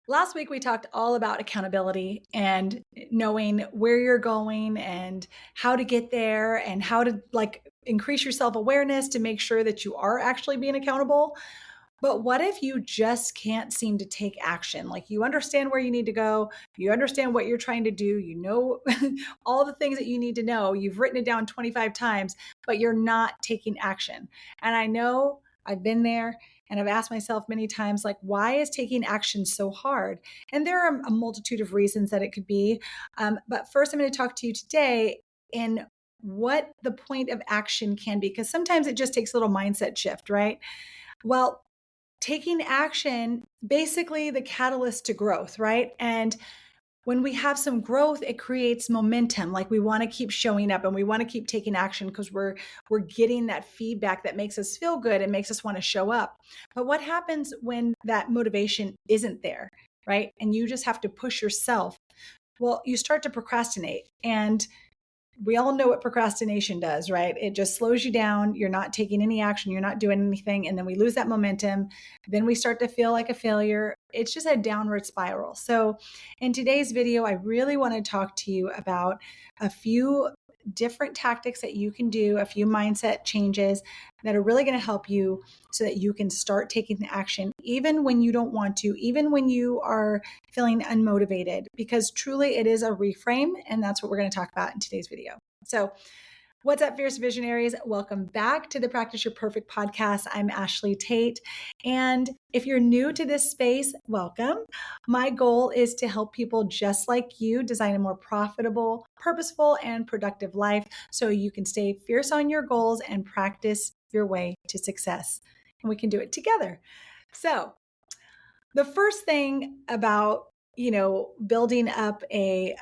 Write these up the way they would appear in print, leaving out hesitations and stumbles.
Last week, we talked all about accountability and knowing where you're going and how to get there and how to increase your self awareness to make sure that you are actually being accountable. But what if you just can't seem to take action? Like you understand where you need to go, you understand what you're trying to do, you know all the things that you need to know, you've written it down 25 times, but you're not taking action. And I know I've been there and I've asked myself many times, like, why is taking action so hard? And there are a multitude of reasons that it could be. But first, I'm going to talk to you today in what the point of action can be, because sometimes it just takes a little mindset shift, right? Well, taking action, basically the catalyst to growth, right? And when we have some growth, it creates momentum. Like we want to keep showing up and we want to keep taking action because we're getting that feedback that makes us feel good and makes us want to show up. But what happens when that motivation isn't there, right? And you just have to push yourself. Well, you start to procrastinate, and we all know what procrastination does, right? It just slows you down. You're not taking any action. You're not doing anything. And then we lose that momentum. Then we start to feel like a failure. It's just a downward spiral. So in today's video, I really want to talk to you about a few different tactics that you can do, a few mindset changes that are really going to help you so that you can start taking the action, even when you don't want to, even when you are feeling unmotivated, because truly it is a reframe. And that's what we're going to talk about in today's video. So what's up, Fierce Visionaries? Welcome back to the Practice Your Perfect podcast. I'm Ashlee Tate. And if you're new to this space, welcome. My goal is to help people just like you design a more profitable, purposeful, and productive life so you can stay fierce on your goals and practice your way to success. And we can do it together. So the first thing about, building up a,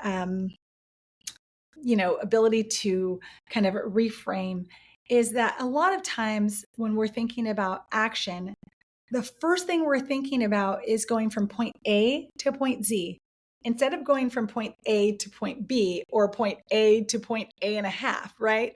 ability to kind of reframe is that a lot of times when we're thinking about action, the first thing we're thinking about is going from point A to point Z instead of going from point A to point B or point A to point A and a half, right?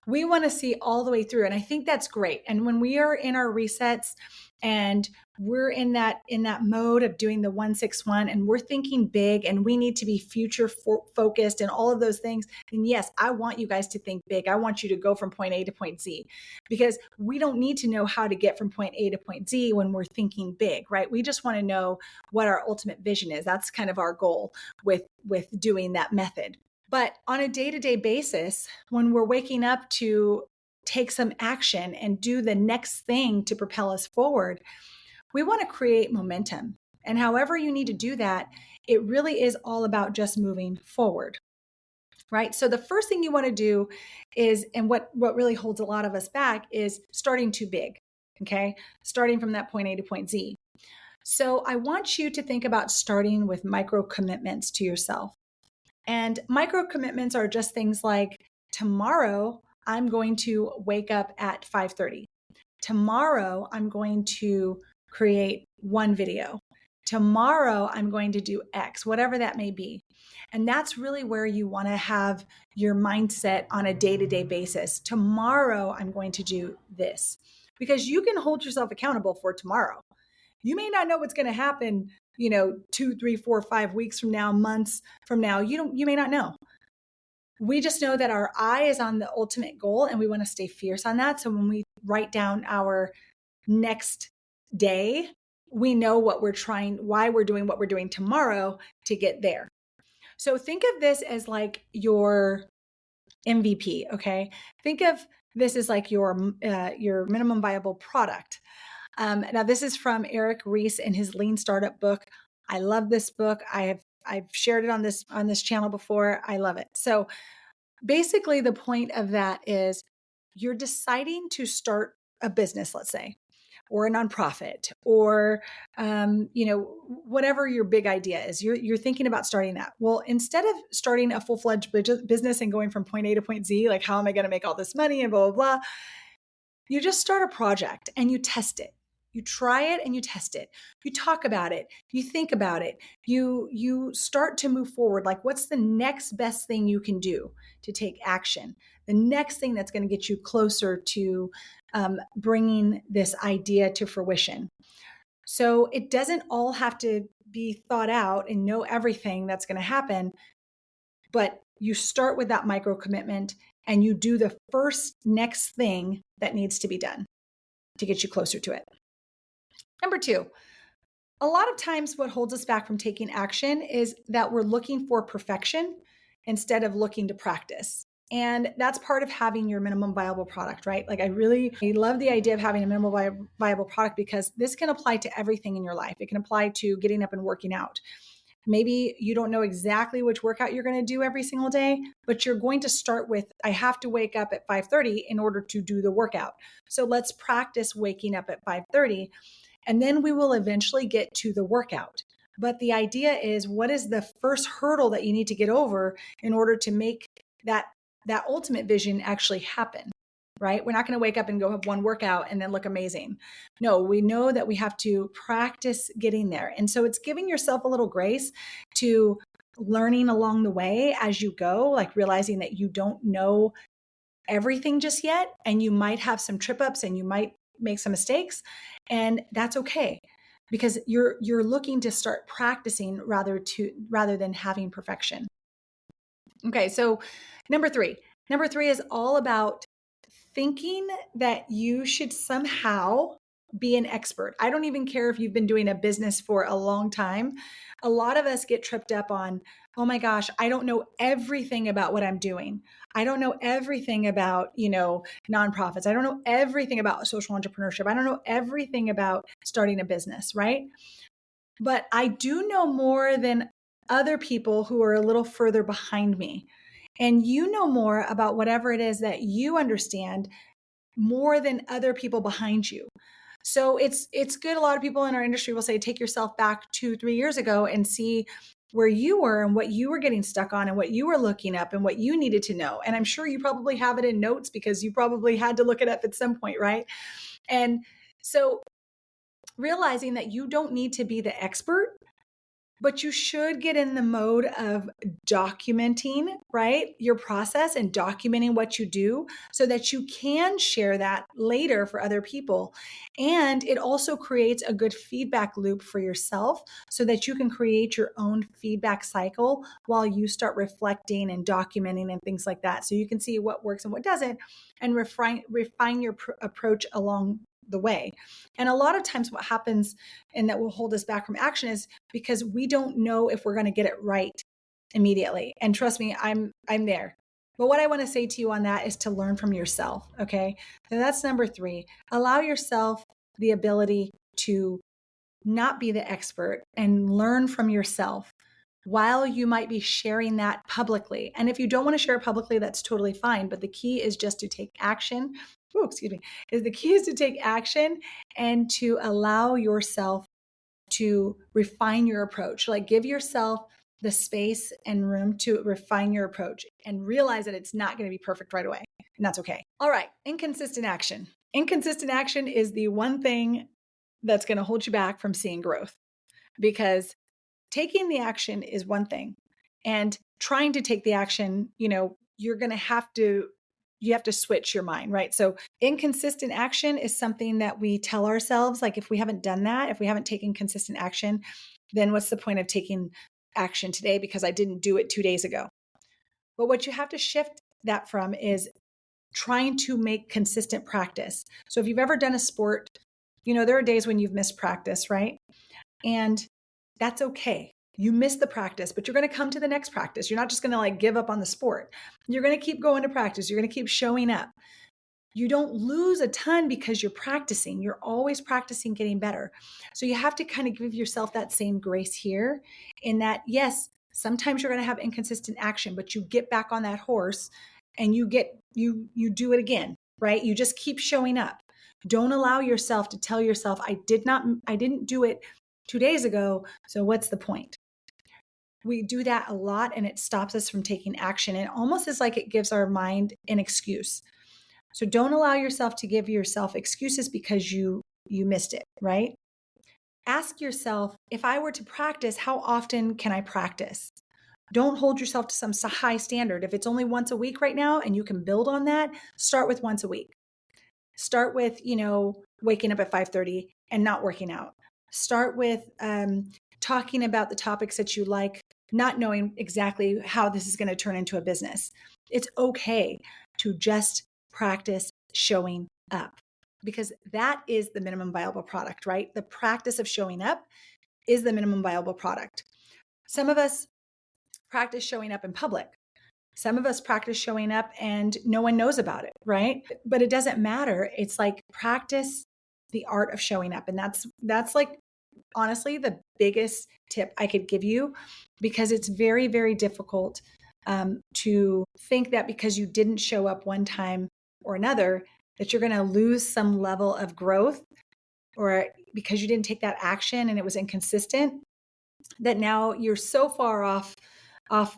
We want to see all the way through. And I think that's great. And when we are in our resets and we're in that mode of doing the 161 and we're thinking big and we need to be future focused and all of those things, then yes, I want you guys to think big. I want you to go from point A to point Z, because we don't need to know how to get from point A to point Z when we're thinking big, right? We just want to know what our ultimate vision is. That's kind of our goal with doing that method. But on a day-to-day basis, when we're waking up to take some action and do the next thing to propel us forward, we want to create momentum. And however you need to do that, it really is all about just moving forward, right? So the first thing you want to do is, and what really holds a lot of us back, is starting too big, okay? Starting from that point A to point Z. So I want you to think about starting with micro commitments to yourself. And micro commitments are just things like, tomorrow I'm going to wake up at 5:30. Tomorrow I'm going to create one video. Tomorrow I'm going to do X, whatever that may be. And that's really where you want to have your mindset on a day-to-day basis. Tomorrow I'm going to do this, because you can hold yourself accountable for tomorrow. You may not know what's going to happen, 2, 3, 4, 5 weeks from now, months from now. You may not know. We just know that our eye is on the ultimate goal and we want to stay fierce on that. So when we write down our next day, we know what we're trying, why we're doing what we're doing tomorrow to get there. So think of this as like your MVP, okay? Think of this as like your minimum viable product. Now, this is from Eric Ries in his Lean Startup book. I love this book. I've shared it on this channel before. I love it. So basically, the point of that is you're deciding to start a business, let's say, or a nonprofit, or whatever your big idea is. You're thinking about starting that. Well, instead of starting a full-fledged business and going from point A to point Z, like how am I going to make all this money and blah blah blah, you just start a project and you test it. You try it and you test it. You talk about it. You think about it. You start to move forward. Like, what's the next best thing you can do to take action? The next thing that's going to get you closer to bringing this idea to fruition. So it doesn't all have to be thought out and know everything that's going to happen, but you start with that micro commitment and you do the first next thing that needs to be done to get you closer to it. Number 2, a lot of times what holds us back from taking action is that we're looking for perfection instead of looking to practice. And that's part of having your minimum viable product, right? Like I love the idea of having a minimum viable product because this can apply to everything in your life. It can apply to getting up and working out. Maybe you don't know exactly which workout you're going to do every single day, but you're going to start with, I have to wake up at 5:30 in order to do the workout. So let's practice waking up at 5:30, and then we will eventually get to the workout. But the idea is, what is the first hurdle that you need to get over in order to make that ultimate vision actually happen? Right? We're not going to wake up and go have one workout and then look amazing. No, we know that we have to practice getting there. And so it's giving yourself a little grace to learning along the way as you go, like realizing that you don't know everything just yet, and you might have some trip ups and you might make some mistakes, and that's okay because you're looking to start practicing rather than having perfection. Okay, so number 3 is all about thinking that you should somehow be an expert. I don't even care if you've been doing a business for a long time. A lot of us get tripped up on, oh my gosh, I don't know everything about what I'm doing. I don't know everything about, nonprofits. I don't know everything about social entrepreneurship. I don't know everything about starting a business, right? But I do know more than other people who are a little further behind me. And you know more about whatever it is that you understand more than other people behind you. So it's good. A lot of people in our industry will say, take yourself back 2-3 years ago and see where you were and what you were getting stuck on and what you were looking up and what you needed to know. And I'm sure you probably have it in notes because you probably had to look it up at some point, right? And so realizing that you don't need to be the expert, but you should get in the mode of documenting, right, your process and documenting what you do so that you can share that later for other people. And it also creates a good feedback loop for yourself so that you can create your own feedback cycle while you start reflecting and documenting and things like that. So you can see what works and what doesn't and refine your approach along the way. And a lot of times what happens and that will hold us back from action is because we don't know if we're going to get it right immediately. And trust me, I'm there. But what I want to say to you on that is to learn from yourself. Okay. So that's number 3. Allow yourself the ability to not be the expert and learn from yourself while you might be sharing that publicly. And if you don't want to share it publicly, that's totally fine. But the key is just to take action. Oh, excuse me. The key is to take action and to allow yourself to refine your approach. Like give yourself the space and room to refine your approach and realize that it's not going to be perfect right away. And that's okay. All right. Inconsistent action. Inconsistent action is the one thing that's going to hold you back from seeing growth, because taking the action is one thing, and trying to take the action, you're going to have to switch your mind, right? So inconsistent action is something that we tell ourselves, like if we haven't done that, if we haven't taken consistent action, then what's the point of taking action today because I didn't do it 2 days ago? But what you have to shift that from is trying to make consistent practice. So if you've ever done a sport, there are days when you've missed practice, right? And that's okay. You missed the practice, but you're going to come to the next practice. You're not just going to give up on the sport. You're going to keep going to practice. You're going to keep showing up. You don't lose a ton because you're practicing. You're always practicing getting better. So you have to kind of give yourself that same grace here in that, yes, sometimes you're going to have inconsistent action, but you get back on that horse and you do it again, right? You just keep showing up. Don't allow yourself to tell yourself, I didn't do it 2 days ago, so what's the point? We do that a lot and it stops us from taking action. It almost is like it gives our mind an excuse. So don't allow yourself to give yourself excuses because you missed it, right? Ask yourself, if I were to practice, how often can I practice? Don't hold yourself to some high standard. If it's only once a week right now and you can build on that, start with once a week. Start with, waking up at 5:30 and not working out. Start with talking about the topics that you like, not knowing exactly how this is going to turn into a business. It's okay to just practice showing up, because that is the minimum viable product, right? The practice of showing up is the minimum viable product. Some of us practice showing up in public. Some of us practice showing up and no one knows about it, right? But it doesn't matter. It's like practice the art of showing up. And that's like honestly the biggest tip I could give you, because it's very, very difficult to think that because you didn't show up one time or another, that you're going to lose some level of growth, or because you didn't take that action and it was inconsistent, that now you're so far off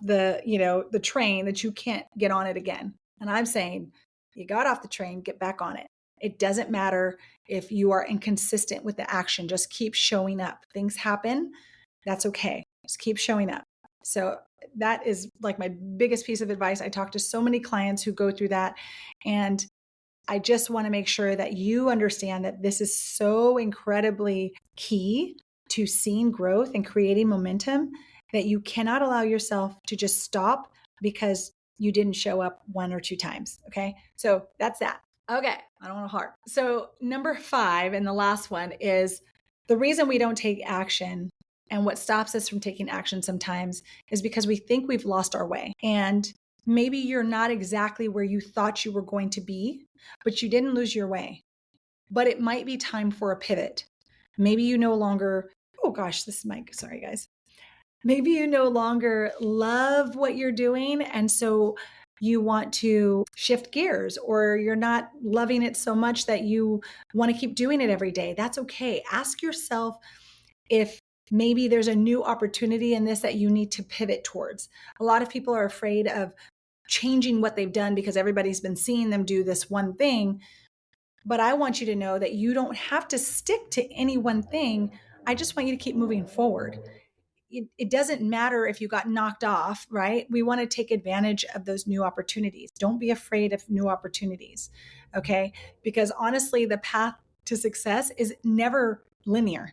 the train that you can't get on it again. And I'm saying, you got off the train, get back on it. It doesn't matter if you are inconsistent with the action. Just keep showing up. Things happen. That's okay. Just keep showing up. So that is like my biggest piece of advice. I talk to so many clients who go through that, and I just want to make sure that you understand that this is so incredibly key to seeing growth and creating momentum, that you cannot allow yourself to just stop because you didn't show up one or two times. Okay. So that's that. Okay. I don't want to harp. So number 5, and the last one, is the reason we don't take action, and what stops us from taking action sometimes, is because we think we've lost our way. And maybe you're not exactly where you thought you were going to be, but you didn't lose your way. But it might be time for a pivot. Maybe you no longer, oh gosh, this mic, sorry guys. Maybe you no longer love what you're doing, and so you want to shift gears, or you're not loving it so much that you want to keep doing it every day. That's okay. Ask yourself if maybe there's a new opportunity in this that you need to pivot towards. A lot of people are afraid of changing what they've done because everybody's been seeing them do this one thing. But I want you to know that you don't have to stick to any one thing. I just want you to keep moving forward. It doesn't matter if you got knocked off, right? We want to take advantage of those new opportunities. Don't be afraid of new opportunities, okay? Because honestly, the path to success is never linear.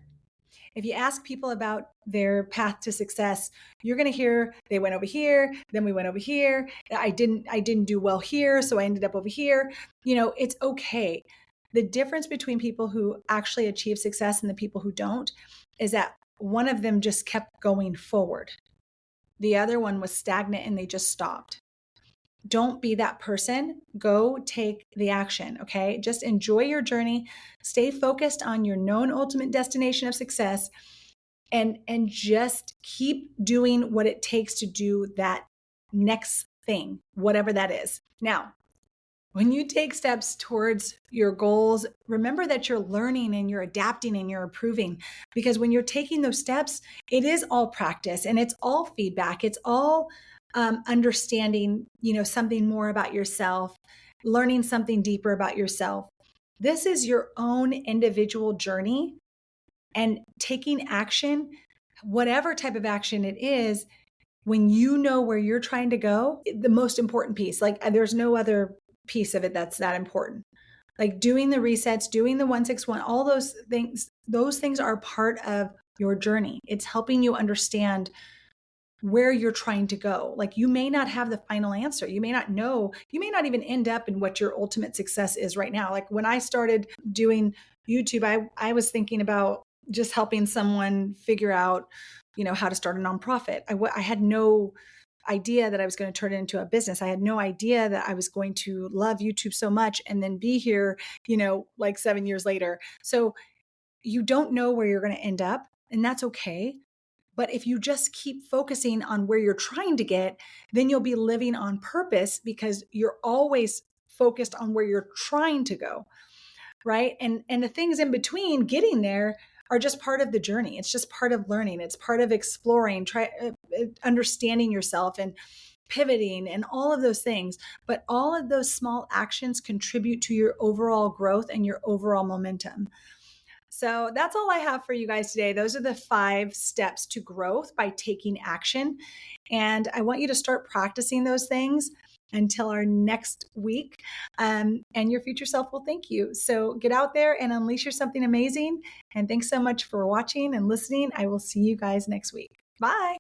If you ask people about their path to success, you're going to hear they went over here, then we went over here. I didn't do well here, so I ended up over here. It's okay. The difference between people who actually achieve success and the people who don't is that one of them just kept going forward. The other one was stagnant and they just stopped. Don't be that person. Go take the action, okay? Just enjoy your journey. Stay focused on your known ultimate destination of success, and just keep doing what it takes to do that next thing, whatever that is. Now, when you take steps towards your goals, remember that you're learning and you're adapting and you're improving, because when you're taking those steps, it is all practice and it's all feedback. It's all understanding, something more about yourself, learning something deeper about yourself. This is your own individual journey, and taking action, whatever type of action it is, when you know where you're trying to go, the most important piece, like there's no other piece of it that's that important. Like doing the resets, doing the 161, all those things are part of your journey. It's helping you understand where you're trying to go. Like you may not have the final answer. You may not know, you may not even end up in what your ultimate success is right now. Like when I started doing YouTube, I was thinking about just helping someone figure out, how to start a nonprofit. I had no idea that I was going to turn it into a business. I had no idea that I was going to love YouTube so much and then be here, like 7 years later. So you don't know where you're going to end up, and that's okay. But if you just keep focusing on where you're trying to get, then you'll be living on purpose, because you're always focused on where you're trying to go, right? And the things in between getting there are just part of the journey. It's just part of learning. It's part of exploring, understanding yourself and pivoting and all of those things. But all of those small actions contribute to your overall growth and your overall momentum. So that's all I have for you guys today. Those are the 5 steps to growth by taking action. And I want you to start practicing those things. until our next week. And your future self will thank you. So get out there and unleash your something amazing. And thanks so much for watching and listening. I will see you guys next week. Bye.